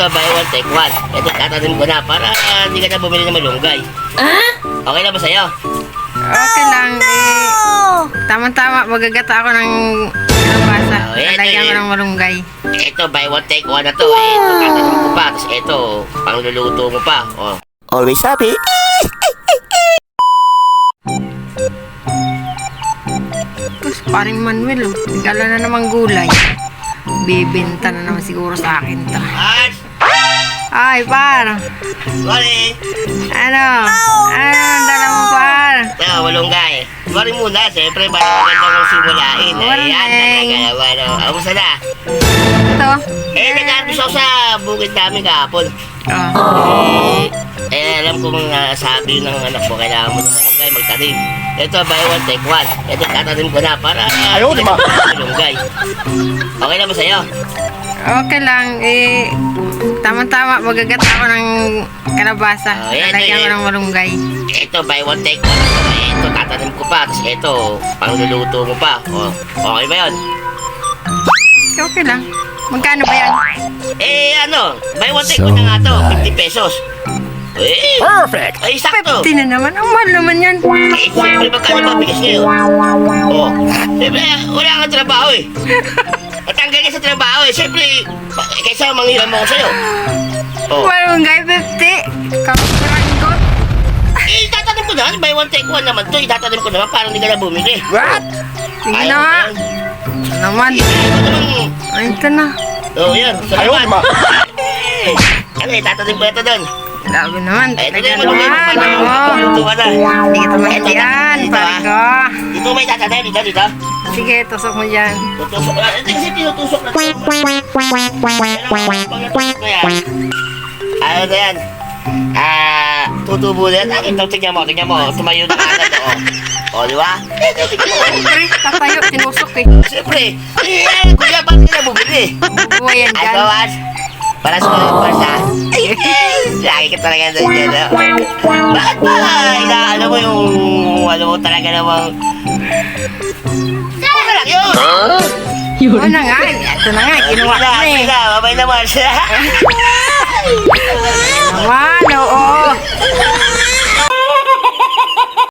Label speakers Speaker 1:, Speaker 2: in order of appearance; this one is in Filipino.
Speaker 1: Ito, buy one, take one. Ito, tatanim ko na para hindi ka na bumili ng malunggay. Okay na ba sa'yo?
Speaker 2: Okay lang, tama-tama, magagata ako ng kalabasa. Lalagyan ko ng malunggay.
Speaker 1: Ito, buy one, take one na to. Ito, tatanim ko pa. Tapos ito, pangluluto mo pa. Oh. Always happy.
Speaker 2: Tapos paring Manuel, nagala na namang gulay. Bibenta na naman siguro sa akin to.
Speaker 1: Mars!
Speaker 2: Ay, par!
Speaker 1: Sorry!
Speaker 2: Ano? Ano ang dala mo, par?
Speaker 1: Ito, malunggay. Sorry muna, siyempre, para maganda kong simulain. Ayan, talaga naman. Amusta na?
Speaker 2: Ito?
Speaker 1: Nag-arpis ako sa bukid namin kahapon.
Speaker 2: Oh.
Speaker 1: Alam kong sabi ng anak mo, kailangan mo ng malunggay, magtanim. Ito, buy one, take one. Ito, tatanim ko na para
Speaker 3: Ayaw, di ba?
Speaker 1: malunggay. Okay na ba sa'yo?
Speaker 2: Okay lang, tama-tama, magagata ako ng kalabasa. Lalagyan ko ng malunggay.
Speaker 1: Ito, buy one, take one. Ito, tatanim ko pa. Tapos ito, pangluluto mo pa. Oh, okay ba yun?
Speaker 2: Okay lang. Magkano ba yan?
Speaker 1: Buy one, take one na nga to. 50 pesos.
Speaker 3: Perfect!
Speaker 1: Ay, sakto.
Speaker 2: 50 na naman. Ang mahal naman yan.
Speaker 1: Siyempre, magkano ba bigas ngayon? Oh, siyempre, wala kang trabaho eh. Matanggal ka sa trabaho eh. Siyempre, kaysa manghiram ako sa'yo. Oh.
Speaker 2: Malunggay 50. Kamaranggot.
Speaker 1: Itatanim ko na. Buy one, take one naman to. Itatanim ko naman para hindi ka na bumili.
Speaker 3: What?
Speaker 2: Sige
Speaker 1: Ayaw
Speaker 2: na
Speaker 1: mo
Speaker 2: nga.
Speaker 1: yan.
Speaker 2: Naman.
Speaker 1: Ito naman.
Speaker 2: Ay, ito na.
Speaker 1: Oh, yan.
Speaker 3: Ayaw, di ba?
Speaker 1: Ano, itatanim ko ito doon.
Speaker 2: Grabe naman.
Speaker 1: Ito
Speaker 2: Talaga
Speaker 1: na yung malunggay mo.
Speaker 2: naman.
Speaker 1: Luto ka na.
Speaker 2: Hindi kita maintindihan,
Speaker 1: Dito,
Speaker 2: pare ko.
Speaker 1: Dito may itatanim. Dito.
Speaker 2: Sige, tusok mo dyan.
Speaker 1: Tutusok na. Ito kasi tinutusok na. Ano na yan? Tutubo na yan. Tingnan mo. Tumayo na agad. O, di ba?
Speaker 2: Siyempre, tatayo, tinusok eh.
Speaker 1: Siyempre. Kuya, ba't ka na bumili?
Speaker 2: Bubuhay yan
Speaker 1: Ay,
Speaker 2: dyan.
Speaker 1: bawas. Para sa mga barsa. Lagi ka talaga doon dyan. Bakit ba? Alam mo yung... Alam mo talaga namang... Okay lang yun!
Speaker 2: Oo na nga. Ito na nga, kinuha ko na eh.
Speaker 1: Mabay naman siya.
Speaker 2: Naman, oo.